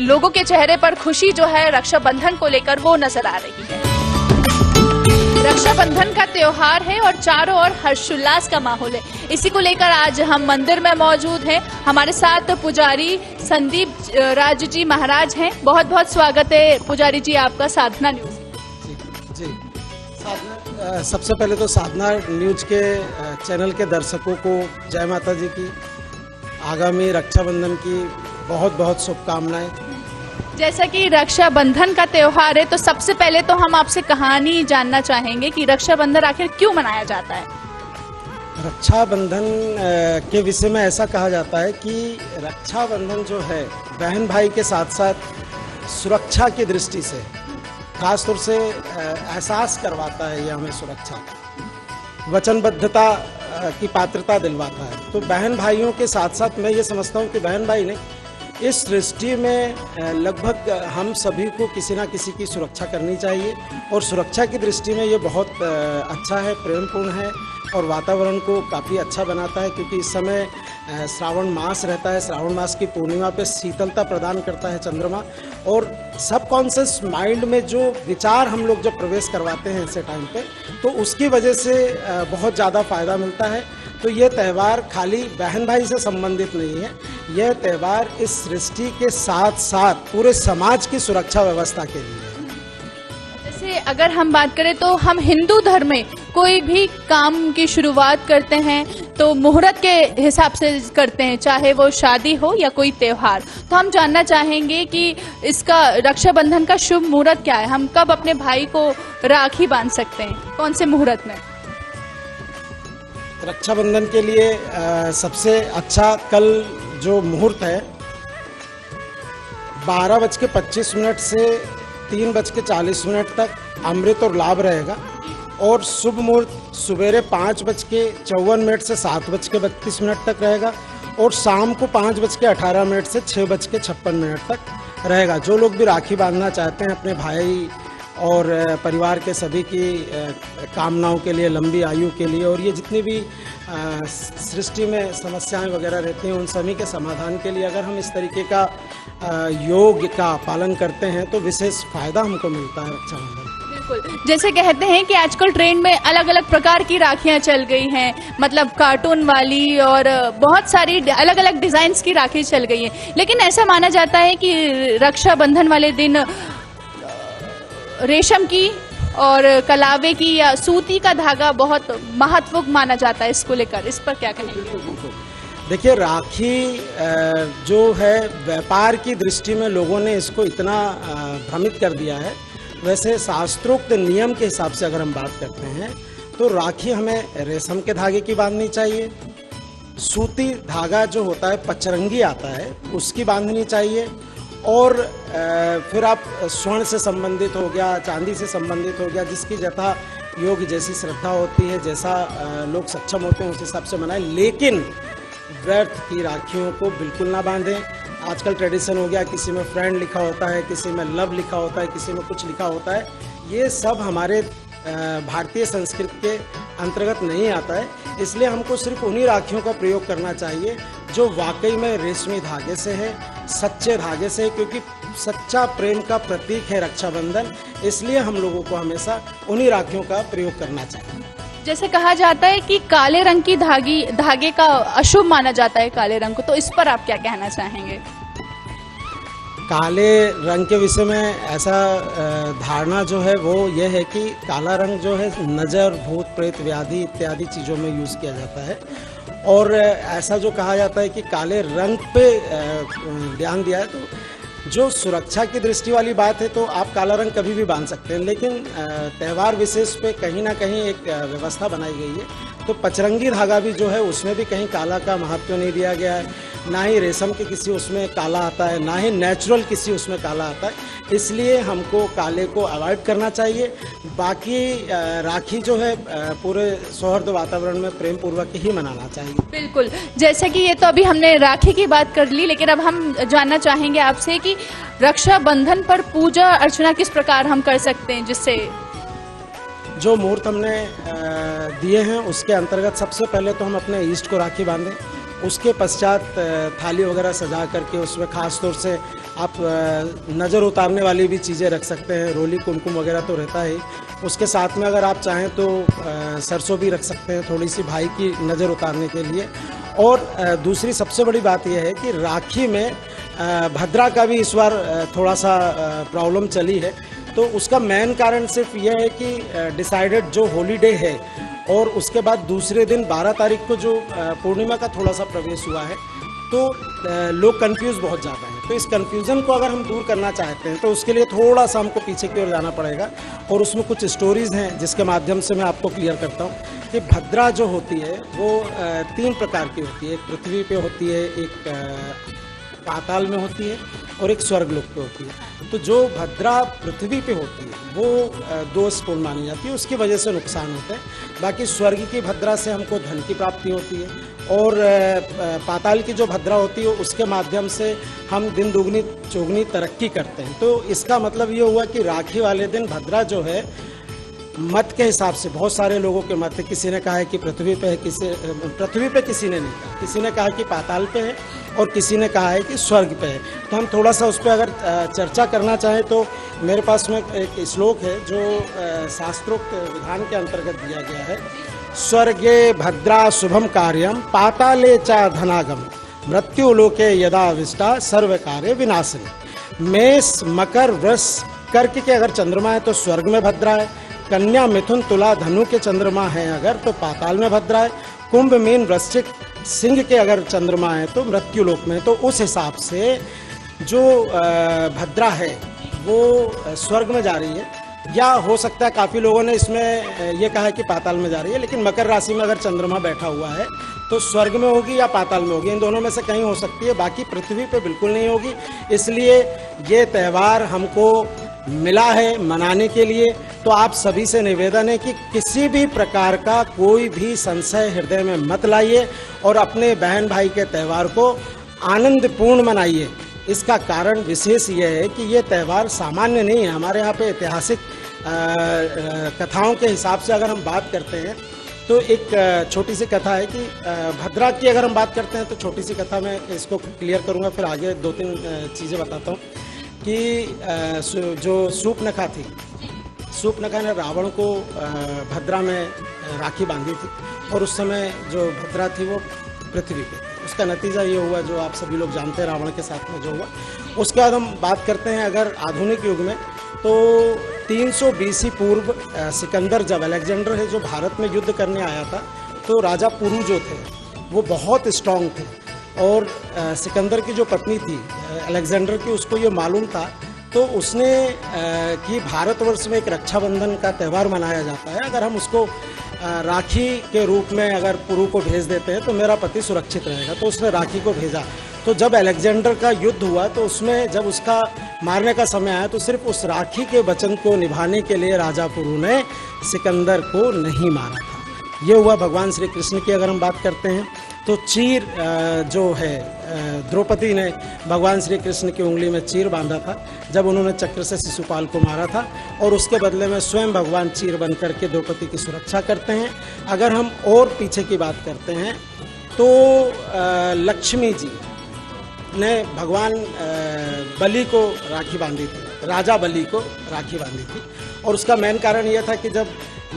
लोगों के चेहरे पर खुशी जो है रक्षाबंधन को लेकर वो नजर आ रही है। रक्षाबंधन का त्योहार है और चारों ओर हर्षोल्लास का माहौल है। इसी को लेकर आज हम मंदिर में मौजूद हैं। हमारे साथ पुजारी संदीप राज जी महाराज हैं। बहुत बहुत स्वागत है पुजारी जी आपका साधना न्यूज। जी सबसे पहले तो साधना न्यूज के चैनल के दर्शकों को जय माता जी की, आगामी रक्षाबंधन की बहुत बहुत शुभकामनाएं। जैसा कि रक्षाबंधन का त्योहार है तो सबसे पहले तो हम आपसे कहानी जानना चाहेंगे कि रक्षाबंधन आखिर क्यों मनाया जाता है? रक्षाबंधन के विषय में ऐसा कहा जाता है कि रक्षाबंधन जो है बहन भाई के साथ साथ सुरक्षा की दृष्टि से खास तौर से एहसास करवाता है ये हमें सुरक्षा, वचनबद्धता की पात्रता दिलवाता है। तो बहन भाइयों के साथ साथ मैं ये समझता हूँ कि बहन भाई ने इस सृष्टि में लगभग हम सभी को किसी ना किसी की सुरक्षा करनी चाहिए, और सुरक्षा की दृष्टि में ये बहुत अच्छा है, प्रेमपूर्ण है और वातावरण को काफ़ी अच्छा बनाता है, क्योंकि इस समय श्रावण मास रहता है। श्रावण मास की पूर्णिमा पे शीतलता प्रदान करता है चंद्रमा, और सबकॉन्शियस माइंड में जो विचार हम लोग जब प्रवेश करवाते हैं ऐसे टाइम पे, तो उसकी वजह से बहुत ज़्यादा फायदा मिलता है। तो ये त्यौहार खाली बहन भाई से संबंधित नहीं है, यह त्यौहार इस सृष्टि के साथ साथ पूरे समाज की सुरक्षा व्यवस्था के लिए है। जैसे अगर हम बात करें तो हम हिंदू धर्म में कोई भी काम की शुरुआत करते हैं तो मुहूर्त के हिसाब से करते हैं, चाहे वो शादी हो या कोई त्यौहार। तो हम जानना चाहेंगे कि इसका रक्षाबंधन का शुभ मुहूर्त क्या है, हम कब अपने भाई को राखी बांध सकते हैं, कौन से मुहूर्त में? रक्षाबंधन के लिए सबसे अच्छा कल जो मुहूर्त है 12:25 से 3:40 तक अमृत और लाभ रहेगा, और शुभ मुहूर्त सुबेरे 5:54 से 7:32 तक रहेगा, और शाम को 5:18 से 6:56 तक रहेगा। जो लोग भी राखी बांधना चाहते हैं अपने भाई और परिवार के सभी की कामनाओं के लिए, लंबी आयु के लिए, और ये जितनी भी सृष्टि में समस्याएं वगैरह रहती हैं उन सभी के समाधान के लिए अगर हम इस तरीके का योग का पालन करते हैं तो विशेष फायदा हमको मिलता है रक्षाबंधन। बिल्कुल, जैसे कहते हैं कि आजकल ट्रेंड में अलग अलग प्रकार की राखियां चल गई हैं, मतलब कार्टून वाली और बहुत सारी अलग अलग डिजाइन्स की राखी चल गई हैं, लेकिन ऐसा माना जाता है कि रक्षाबंधन वाले दिन रेशम की और कलावे की या सूती का धागा बहुत महत्वपूर्ण माना जाता है, इसको लेकर इस पर क्या कहेंगे? देखिए, राखी जो है व्यापार की दृष्टि में लोगों ने इसको इतना भ्रमित कर दिया है। वैसे शास्त्रोक्त नियम के हिसाब से अगर हम बात करते हैं तो राखी हमें रेशम के धागे की बांधनी चाहिए, सूती धागा जो होता है पचरंगी आता है उसकी बांधनी चाहिए, और फिर आप स्वर्ण से संबंधित हो गया, चांदी से संबंधित हो गया, जिसकी यथा योग जैसी श्रद्धा होती है, जैसा लोग सक्षम होते हैं उस हिसाब से मनाएं, लेकिन व्यर्थ की राखियों को बिल्कुल ना बांधें। आजकल ट्रेडिशन हो गया, किसी में फ्रेंड लिखा होता है, किसी में लव लिखा होता है, किसी में कुछ लिखा होता है, ये सब हमारे भारतीय संस्कृति के अंतर्गत नहीं आता है। इसलिए हमको सिर्फ उन्हीं राखियों का प्रयोग करना चाहिए जो वाकई में रेशमी धागे से है, सच्चे धागे से है, क्योंकि सच्चा प्रेम का प्रतीक है रक्षाबंधन। इसलिए हम लोगों को हमेशा उन्हीं राखियों का प्रयोग करना चाहिए। जैसे कहा जाता है कि काले रंग की धागे का अशुभ माना जाता है काले रंग को, तो इस पर आप क्या कहना चाहेंगे? काले रंग के विषय में ऐसा धारणा जो है वो ये है कि काला रंग जो है नज़र, भूत प्रेत, व्याधि इत्यादि चीज़ों में यूज़ किया जाता है, और ऐसा जो कहा जाता है कि काले रंग पे ध्यान दिया है। तो जो सुरक्षा की दृष्टि वाली बात है तो आप काला रंग कभी भी बांध सकते हैं, लेकिन त्यौहार विशेष पे कहीं ना कहीं एक व्यवस्था बनाई गई है। तो पचरंगी धागा भी जो है उसमें भी कहीं काला का महत्व नहीं दिया गया है, ना ही रेशम के किसी उसमें काला आता है, ना ही नेचुरल किसी उसमें काला आता है। इसलिए हमको काले को अवॉइड करना चाहिए। बाकी राखी जो है पूरे सौहार्द वातावरण में प्रेम पूर्वक ही मनाना चाहिए। बिल्कुल, जैसे कि ये तो अभी हमने राखी की बात कर ली, लेकिन अब हम जानना चाहेंगे आपसे कि रक्षाबंधन पर पूजा अर्चना किस प्रकार हम कर सकते हैं, जिससे जो मुहूर्त हमने दिए हैं उसके अंतर्गत सबसे पहले तो हम अपने ईष्ट को राखी बांधें। उसके पश्चात थाली वगैरह सजा करके उसमें ख़ास तौर से आप नज़र उतारने वाली भी चीज़ें रख सकते हैं, रोली कुमकुम वगैरह तो रहता है। उसके साथ में अगर आप चाहें तो सरसों भी रख सकते हैं थोड़ी सी भाई की नज़र उतारने के लिए। और दूसरी सबसे बड़ी बात यह है कि राखी में भद्रा का भी इस बार थोड़ा सा प्रॉब्लम चली है। तो उसका मेन कारण सिर्फ यह है कि डिसाइडेड जो हॉलीडे है और उसके बाद दूसरे दिन 12 तारीख को जो पूर्णिमा का थोड़ा सा प्रवेश हुआ है, तो लोग कंफ्यूज बहुत ज़्यादा हैं। तो इस कंफ्यूजन को अगर हम दूर करना चाहते हैं तो उसके लिए थोड़ा सा हमको पीछे की ओर जाना पड़ेगा, और उसमें कुछ स्टोरीज़ हैं जिसके माध्यम से मैं आपको क्लियर करता हूँ कि भद्रा जो होती है वो 3 प्रकार की होती है। एक पृथ्वी पे होती है, एक पाताल में होती है और एक स्वर्गलोक पे होती है। तो जो भद्रा पृथ्वी पे होती है वो दोषपूर्ण मानी जाती है, उसकी वजह से नुकसान होते हैं। बाकी स्वर्ग की भद्रा से हमको धन की प्राप्ति होती है और पाताल की जो भद्रा होती है उसके माध्यम से हम दिन दुगनी चौगनी तरक्की करते हैं। तो इसका मतलब ये हुआ कि राखी वाले दिन भद्रा जो है मत के हिसाब से बहुत सारे लोगों के मत है। किसी ने कहा है कि पृथ्वी पे है, पृथ्वी पे किसी ने नहीं कहा, किसी ने कहा कि पाताल पे है और किसी ने कहा है कि स्वर्ग पे है। तो हम थोड़ा सा उस पर अगर चर्चा करना चाहें तो मेरे पास में एक श्लोक है जो शास्त्रोक्त विधान के अंतर्गत दिया गया है। स्वर्गे भद्रा शुभम कार्यम पाताले चा धनागम मृत्युलोके यदा विष्टा सर्व कार्य विनाशिनी। मेष मकर वृष कर्क के अगर चंद्रमा है तो स्वर्ग में भद्रा है, कन्या मिथुन तुला धनु के चंद्रमा है अगर तो पाताल में भद्रा है, कुंभ मीन वृश्चिक सिंह के अगर चंद्रमा है तो मृत्युलोक में। तो उस हिसाब से जो भद्रा है वो स्वर्ग में जा रही है, या हो सकता है काफ़ी लोगों ने इसमें ये कहा है कि पाताल में जा रही है, लेकिन मकर राशि में अगर चंद्रमा बैठा हुआ है तो स्वर्ग में होगी या पाताल में होगी, इन दोनों में से कहीं हो सकती है, बाकी पृथ्वी पे बिल्कुल नहीं होगी। इसलिए ये त्यौहार हमको मिला है मनाने के लिए। तो आप सभी से निवेदन है कि किसी भी प्रकार का कोई भी संशय हृदय में मत लाइए और अपने बहन भाई के त्यौहार को आनंदपूर्ण मनाइए। इसका कारण विशेष ये है कि ये त्यौहार सामान्य नहीं है। हमारे यहाँ पे ऐतिहासिक कथाओं के हिसाब से अगर हम बात करते हैं तो एक छोटी सी कथा है कि भद्रा की अगर हम बात करते हैं तो छोटी सी कथा मैं इसको क्लियर करूँगा, फिर आगे 2-3 चीज़ें बताता हूँ। कि जो सूर्पनखा थी, सूर्पनखा ने रावण को भद्रा में राखी बांधी थी और उस समय जो भद्रा थी वो पृथ्वी पे। उसका नतीजा ये हुआ जो आप सभी लोग जानते हैं रावण के साथ में जो हुआ। उसके बाद हम बात करते हैं अगर आधुनिक युग में तो 300 BC पूर्व सिकंदर जब अलेक्जेंडर है जो भारत में युद्ध करने आया था तो राजा पुरु जो थे वो बहुत स्ट्रांग थे और सिकंदर की जो पत्नी थी अलेक्जेंडर की उसको ये मालूम था तो उसने कि भारतवर्ष में एक रक्षाबंधन का त्यौहार मनाया जाता है, अगर हम उसको राखी के रूप में अगर पुरु को भेज देते हैं तो मेरा पति सुरक्षित रहेगा। तो उसने राखी को भेजा। तो जब अलेक्जेंडर का युद्ध हुआ तो उसमें जब उसका मारने का समय आया तो सिर्फ उस राखी के वचन को निभाने के लिए राजा पुरु ने सिकंदर को नहीं मारा था। ये हुआ भगवान श्री कृष्ण की अगर हम बात करते हैं तो चीर जो है द्रौपदी ने भगवान श्री कृष्ण की उंगली में चीर बांधा था जब उन्होंने चक्र से शिशुपाल को मारा था और उसके बदले में स्वयं भगवान चीर बन करके द्रौपदी की सुरक्षा करते हैं। अगर हम और पीछे की बात करते हैं तो लक्ष्मी जी ने भगवान बलि को राखी बांधी थी, राजा बलि को राखी बांधी थी और उसका मेन कारण यह था कि जब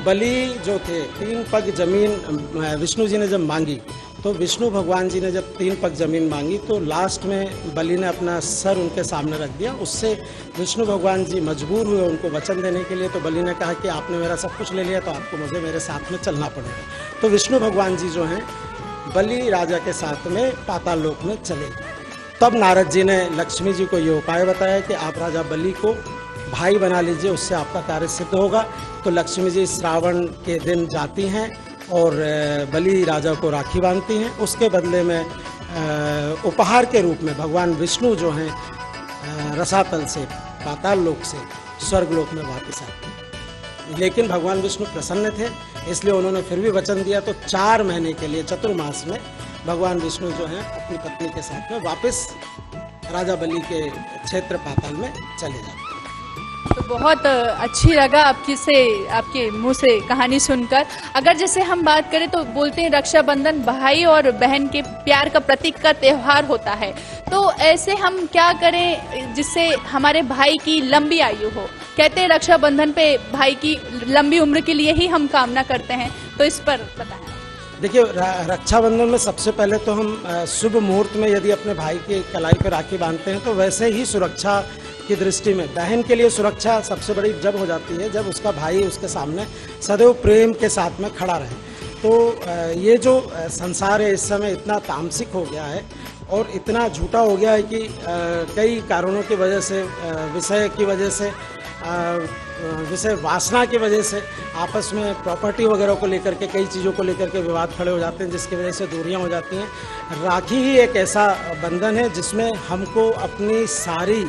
बलि जो थे 3 पग जमीन विष्णु जी ने जब मांगी तो विष्णु भगवान जी ने जब 3 पग जमीन मांगी तो लास्ट में बलि ने अपना सर उनके सामने रख दिया। उससे विष्णु भगवान जी मजबूर हुए उनको वचन देने के लिए। तो बलि ने कहा कि आपने मेरा सब कुछ ले लिया तो आपको मुझे मेरे साथ में चलना पड़ेगा। तो विष्णु भगवान जी जो हैं बलि राजा के साथ में पाताल लोक में चले। तब नारद जी ने लक्ष्मी जी को ये उपाय बताया कि आप राजा बलि को भाई बना लीजिए, उससे आपका कार्य सिद्ध होगा। तो लक्ष्मी जी श्रावण के दिन जाती हैं और बलि राजा को राखी बांधती हैं। उसके बदले में उपहार के रूप में भगवान विष्णु जो हैं रसातल से पाताल लोक से स्वर्ग लोक में वापस आते हैं। लेकिन भगवान विष्णु प्रसन्न थे इसलिए उन्होंने फिर भी वचन दिया तो 4 महीने के लिए चतुर्मास में भगवान विष्णु जो हैं अपनी पत्नी के साथ में वापस राजा बलि के क्षेत्र पाताल में चले जाते हैं। तो बहुत अच्छी लगा आपके मुंह से कहानी सुनकर। अगर जैसे हम बात करें तो बोलते हैं रक्षाबंधन भाई और बहन के प्यार का प्रतीक का त्यौहार होता है, तो ऐसे हम क्या करें जिससे हमारे भाई की लंबी आयु हो। कहते हैं रक्षाबंधन पे भाई की लंबी उम्र के लिए ही हम कामना करते हैं, तो इस पर बताएं। देखिए रक्षाबंधन में सबसे पहले तो हम शुभ मुहूर्त में यदि अपने भाई की कलाई पर राखी बांधते हैं तो वैसे ही सुरक्षा की दृष्टि में बहन के लिए सुरक्षा सबसे बड़ी जब हो जाती है जब उसका भाई उसके सामने सदैव प्रेम के साथ में खड़ा रहे। तो ये जो संसार है इस समय इतना तामसिक हो गया है और इतना झूठा हो गया है कि कई कारणों की वजह से विषय की वजह से विषय वासना की वजह से आपस में प्रॉपर्टी वगैरह को लेकर के कई चीज़ों को लेकर के विवाद खड़े हो जाते हैं जिसकी वजह से दूरियां हो जाती हैं। राखी ही एक ऐसा बंधन है जिसमें हमको अपनी सारी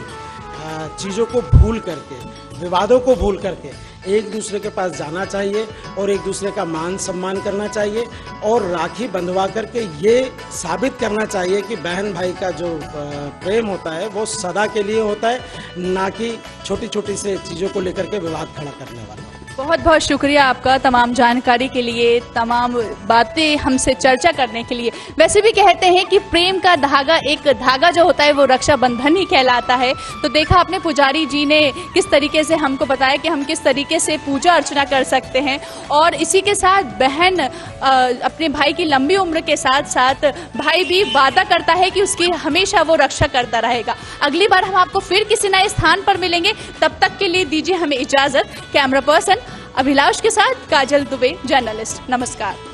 चीज़ों को भूल करके विवादों को भूल करके एक दूसरे के पास जाना चाहिए और एक दूसरे का मान सम्मान करना चाहिए और राखी बंधवा करके ये साबित करना चाहिए कि बहन भाई का जो प्रेम होता है वो सदा के लिए होता है, ना कि छोटी छोटी से चीज़ों को लेकर के विवाद खड़ा करने वाला। बहुत बहुत शुक्रिया आपका तमाम जानकारी के लिए, तमाम बातें हमसे चर्चा करने के लिए। वैसे भी कहते हैं कि प्रेम का धागा, एक धागा जो होता है वो रक्षाबंधन ही कहलाता है। तो देखा आपने पुजारी जी ने किस तरीके से हमको बताया कि हम किस तरीके से पूजा अर्चना कर सकते हैं, और इसी के साथ बहन अपने भाई की लंबी उम्र के साथ साथ भाई भी वादा करता है कि उसकी हमेशा वो रक्षा करता रहेगा। अगली बार हम आपको फिर किसी नए स्थान पर मिलेंगे, तब तक के लिए दीजिए हमें इजाजत। कैमरा पर्सन अभिलाष के साथ काजल दुबे, जर्नलिस्ट। नमस्कार।